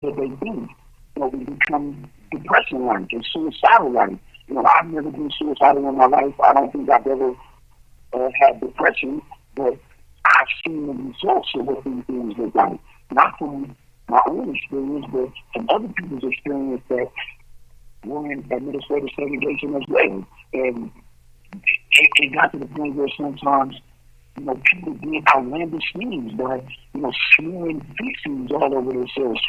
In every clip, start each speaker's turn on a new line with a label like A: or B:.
A: that they think, we become depression-like and suicidal-like. I've never been suicidal in my life. I don't think I've ever had depression, but I've seen the results of what these things look like. Not from my own experience, but from other people's experience that were in administrative segregation as well. And it got to the point where sometimes, people did outlandish things by, smearing feces all over themselves,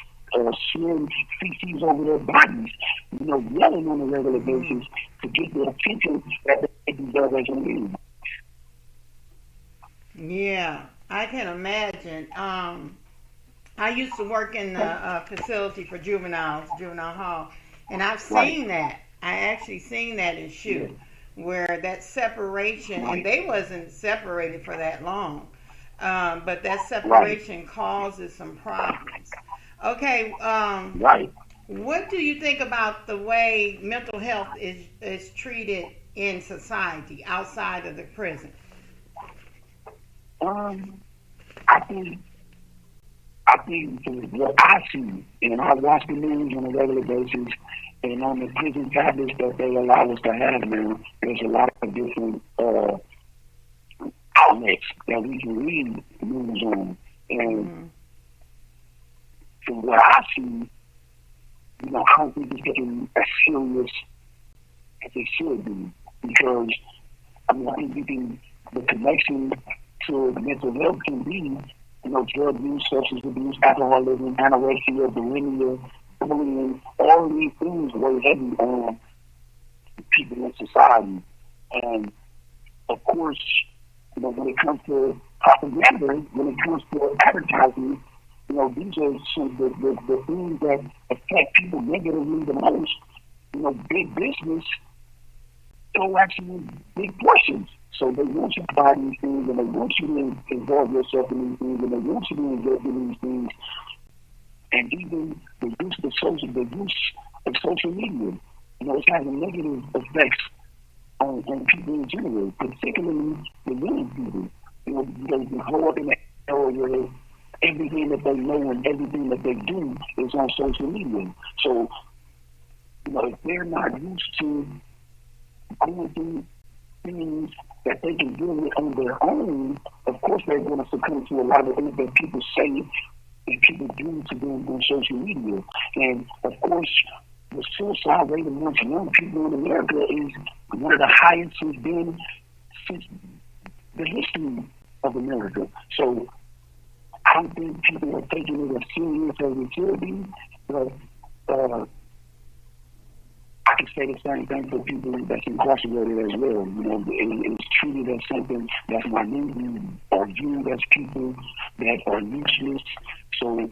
A: smearing feces over their bodies, yelling on a regular basis to get the attention that they deserve as a leader.
B: Yeah, I can imagine. I used to work in the facility for juveniles, juvenile hall, and I've
A: Right.
B: seen that. I actually seen that in
A: Yeah.
B: shoot, where that separation, and
A: Right.
B: they wasn't separated for that long, but that
A: Right.
B: separation causes some problems. Okay,
A: Right.
B: what do you think about the way mental health is treated in society outside of the prison?
A: Um, I think I think from what I see, and I watch the news on a regular basis, and on the prison tablets that they allow us to have now, there's a lot of different outlets that we can read news on. And
B: Mm-hmm.
A: from what I see, I don't think it's getting as serious as it should be. Because, I think the connection to mental health can be, drug use, substance abuse, alcoholism, anorexia, bulimia, bullying, all of these things weigh heavy on people in society. And of course, when it comes to propaganda, when it comes to advertising, these are some of the things that affect people negatively the most. Big business throw actually big portions. So they want you to buy these things, and they want you to involve yourself in these things, and they want you to engage in these things. And even the use of social media, it's having negative effects on people in general, particularly the young people. They grow up in an era where everything that they know and everything that they do is on social media. So, if they're not used to going through things that they can deal with on their own, of course they're going to succumb to a lot of things that people say and people do to them on social media. And of course, the suicide rate amongst young people in America is one of the highest it's been since the history of America. So I don't think people are taking it as serious as it should be, but I can say the same thing for people that's incarcerated as well. It's treated as something that's minute or viewed as people that are useless. So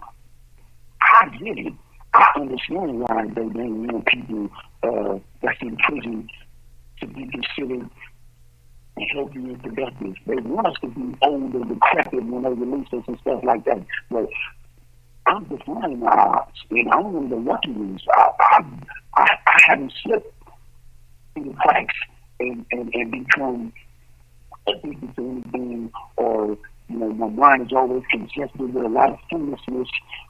A: I get it. I understand why they don't want people that's in prison to be considered healthy and productive. They want us to be old and decrepit when they release us and stuff like that. But I'm defying my odds, and I'm one of the lucky ones. I haven't slipped through the cracks and become addicted to anything, or my mind is always congested with a lot of foolishness,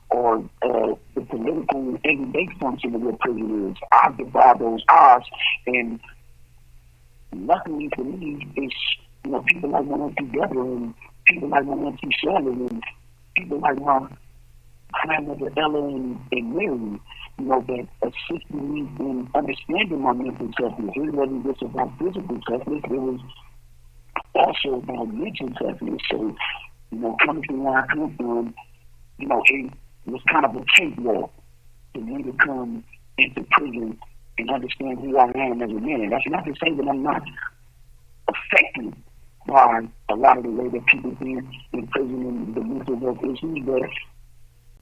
A: or the political and everyday function of what prison is. I defy those odds, and luckily for me, it's people like my auntie Deborah and people like my auntie Shirley and people like my grandmother Ella and Mary, that assisted me in understanding my mental toughness. It wasn't just about physical toughness, it was also about mental toughness. So, coming from where I come from, it was kind of a cakewalk for me to come into prison and understand who I am as a man. That's not to say that I'm not affected by a lot of the way that people think in prison and the mental health issues, but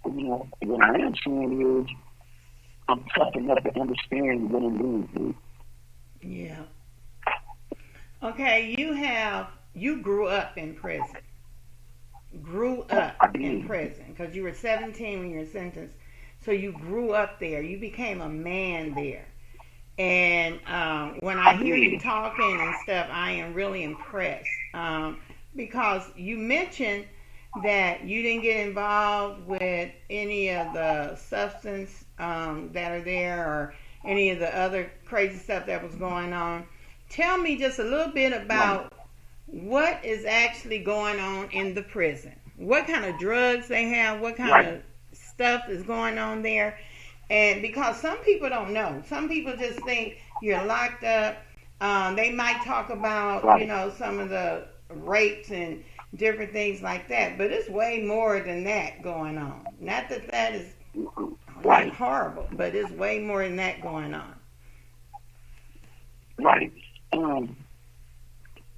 A: what I am saying is I'm tough enough to understand what I'm doing through.
B: Yeah. Okay, you grew up in prison. Grew up
A: I
B: in
A: did.
B: prison because you were 17 when you were sentenced. So you grew up there. You became a man there. And when I
A: I
B: hear you
A: did.
B: talking and stuff, I am really impressed because you mentioned that you didn't get involved with any of the substance that are there or any of the other crazy stuff that was going on. Tell me just a little bit
A: Right.
B: about what is actually going on in the prison. What kind of drugs they have, what kind
A: Right.
B: of stuff is going on there. And because some people don't know, some people just think you're locked up. They might talk about,
A: Right.
B: some of the rapes and different things like that, but it's way more than that going on. Not that that is not
A: Right.
B: horrible, but it's way more than that going on.
A: Right. Um,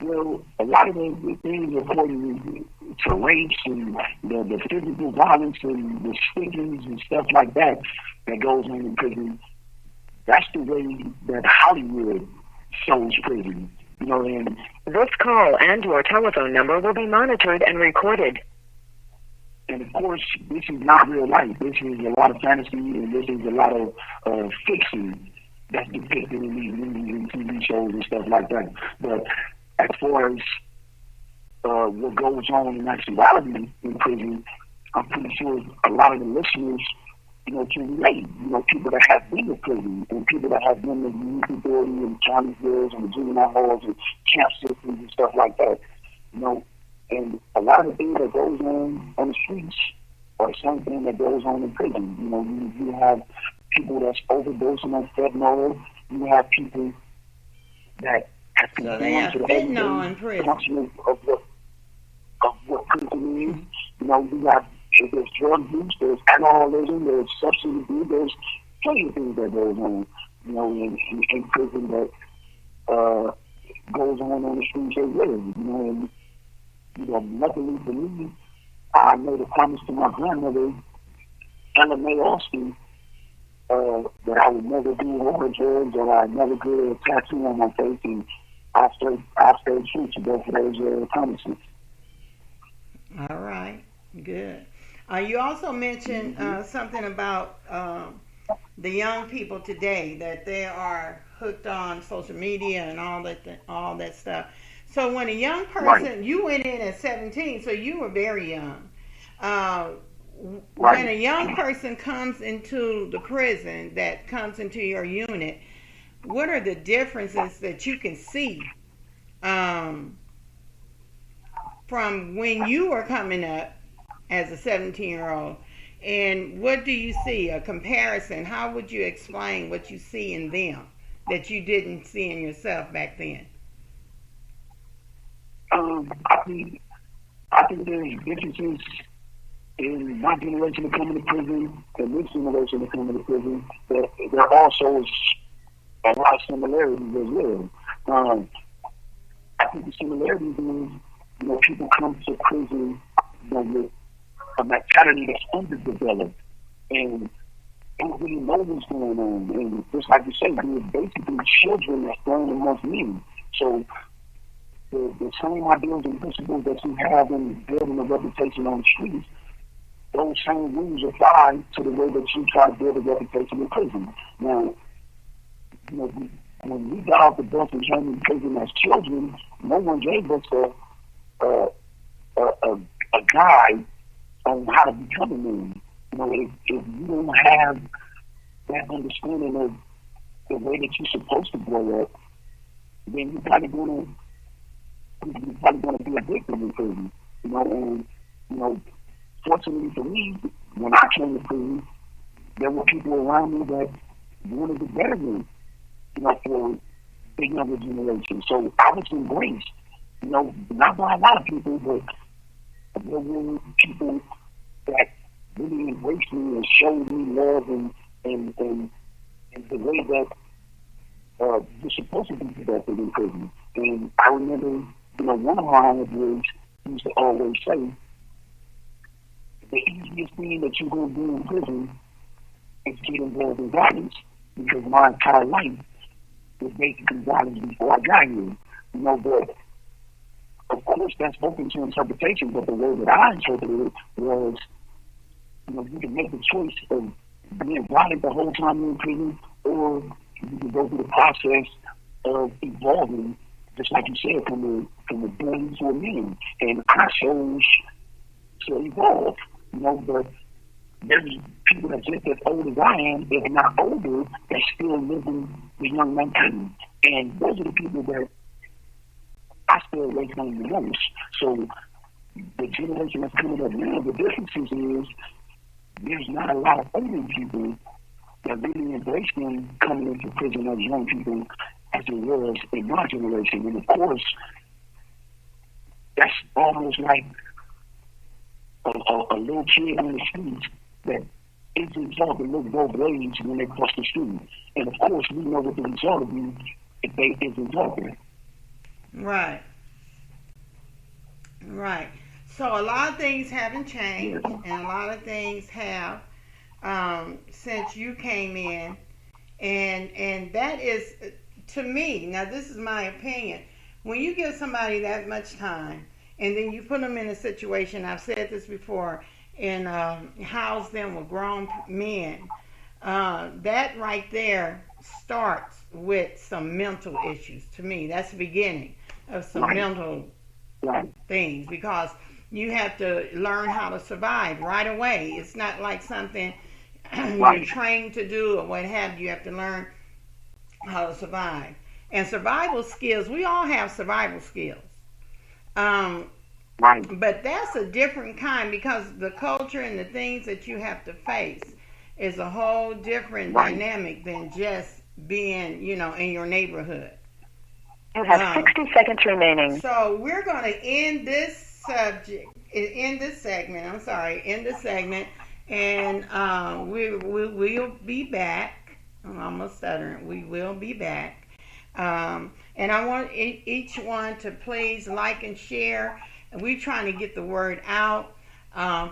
A: well, a lot of the things according to rapes and the physical violence and the stickings and stuff like that that goes on in prison, that's the way that Hollywood shows prison. And
C: This call and your telephone number will be monitored and recorded.
A: and of course, this is not real life. This is a lot of fantasy, and this is a lot of fiction that's depicted in these movies and TV shows and stuff like that. But as far as what goes on in actuality in prison, I'm pretty sure a lot of the listeners, can relate. People that have been to prison and people that have been to the youth authority and county jails and the juvenile halls and camp systems and stuff like that. And a lot of the things that goes on the streets are the same thing that goes on in prison. You have people that's overdosing on fentanyl. You have people that have
B: So they
A: conformed
B: have
A: to the
B: fentanyl in
A: everyday
B: prison.
A: function of what prison is. You have, there's drug use, there's alcoholism, there's substance abuse, there's plenty of things that goes on, in prison that goes on the streets as well. And luckily for me, I made a promise to my grandmother, Lonnie Austin, that I would never do hard drugs, that I'd never get a tattoo on my face, and I stayed true to both of those promises.
B: All right, good. You also mentioned something about the young people today, that they are hooked on social media and all that stuff. So when a young person,
A: Right.
B: you went in at 17, so you were very young.
A: Right.
B: When a young person comes into the prison, that comes into your unit, what are the differences that you can see from when you were coming up as a 17-year-old? And what do you see? A comparison. How would you explain what you see in them that you didn't see in yourself back then?
A: I think there's differences in my generation of coming to prison and this generation of coming to prison. There also is a lot of similarities as well. I think the similarities is, people come to prison, with a mentality that's underdeveloped and don't really know what's going on. And just like you say, they're basically children that's thrown amongst men. So the same ideals and principles that you have in building a reputation on the streets, those same rules apply to the way that you try to build a reputation in prison. Now, when we got off the bus and came in prison as children, no one gave us a guide on how to become a man. If you don't have that understanding of the way that you're supposed to grow up, then you're probably going to be a victim in prison. And fortunately for me, when I came to prison, there were people around me that wanted to better me, for the younger generation. So I was embraced, not by a lot of people, but there were people that really embraced me and showed me love and the way that you're supposed to be conducted in prison. And I remember, one of my honorable used to always say, the easiest thing that you're going to do in prison is get involved in violence, because my entire life was basically violence before I got here. But of course that's open to interpretation, but the way that I interpreted it was, you can make the choice of being violent the whole time you're in prison, or you can go through the process of evolving, just like you said, from a boy to a man. And I chose to evolve, but there's people that just as old as I am, if not older, that still living the young mankind. And those are the people that I stay away from the most. So the generation that's coming up now, the difference is there's not a lot of older people that really embrace them coming into prison as young people as it was in my generation. And of course, that's almost like a little kid on the street that isn't taught to look both ways when they cross the street. And of course, we know what the result will be if they isn't talking.
B: Right. Right. So a lot of things haven't changed, and a lot of things have since you came in, and that is, to me, now this is my opinion, when you give somebody that much time and then you put them in a situation, I've said this before, and house them with grown men, that right there starts with some mental issues. To me, that's the beginning of some mental things, because you have to learn how to survive right away. It's not like something you're trained to do or what have you. You have to learn how to survive. And survival skills, we all have survival skills. But that's a different kind, because the culture and the things that you have to face is a whole different dynamic than just being, in your neighborhood.
C: You have 60 seconds remaining.
B: So we're going to end this segment, and we'll be back. I'm almost stuttering. We will be back. And I want each one to please like and share. We're trying to get the word out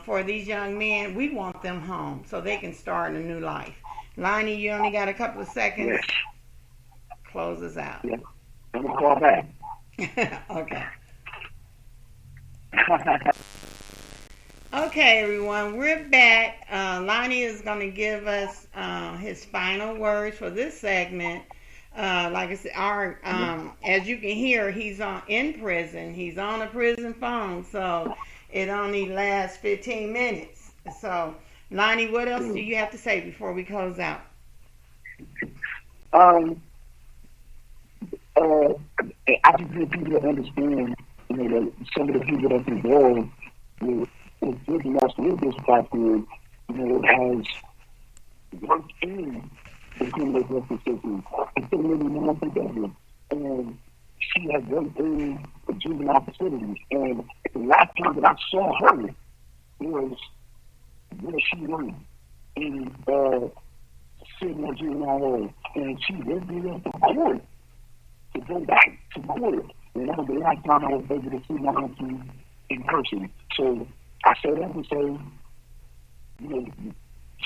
B: for these young men. We want them home so they can start a new life. Lonnie, you only got a couple of seconds.
A: Yes.
B: Close us out.
A: Yeah. I'm going to call back.
B: Okay. Okay, everyone, we're back. Lonnie is going to give us his final words for this segment. Like I said, as you can hear, he's in prison. He's on a prison phone, so it only lasts 15 minutes. So, Lonnie, what else do you have to say before we close out?
A: I just need people to understand, that some of the people that's involved with giving us with this platform, has worked in the criminal justice system. It's still maybe more together. And she has worked in the juvenile facilities. And the last time that I saw her was where she went in sitting on juvenile hall. And she went there to court to go back to court. And that was the last time I was able to see my auntie in person. So I say that to say,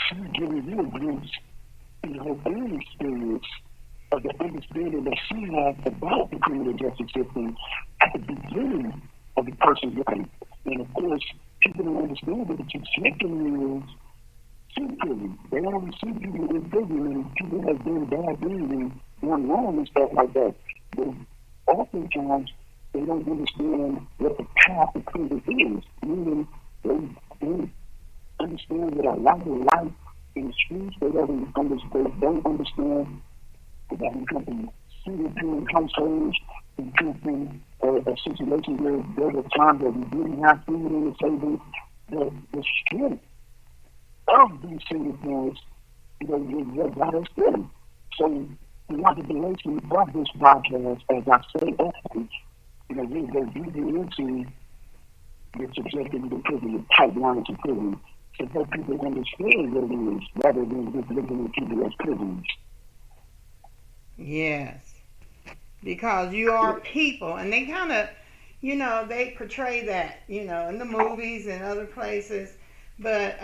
A: she's giving you a glimpse in her own experience of the understanding that she has about the criminal justice system at the beginning of the person's life. And of course, people don't understand that the trajectory is to prison. They only see people in prison and people have done bad things and done wrong and stuff like that. But oftentimes, they don't understand what the path of prison is. Meaning, they understand that a lot of life in the streets, they don't understand that we come from single-parent households, we come from a situation where there were times that we didn't have food on the table. The strength of these single parents, is what got us through. So, throughout the duration of this podcast, as I say often, we go deeper into the trajectory of the prison, the pipeline to prison, to help people understand what it is, rather than just looking at people as prisoners.
B: Yes. Because you are people, and they kind of, they portray that, in the movies and other places. But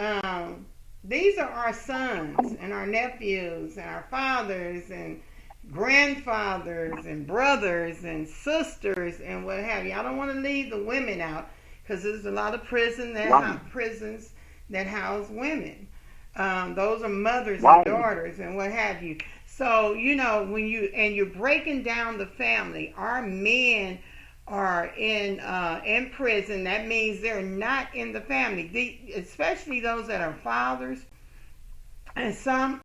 B: these are our sons and our nephews and our fathers and grandfathers and brothers and sisters and what have you. I don't want to leave the women out, because there's a lot of prisons that house women. Those are mothers and daughters and what have you. So, when you're breaking down the family, our men are in prison, that means they're not in the family. Especially those that are fathers, and some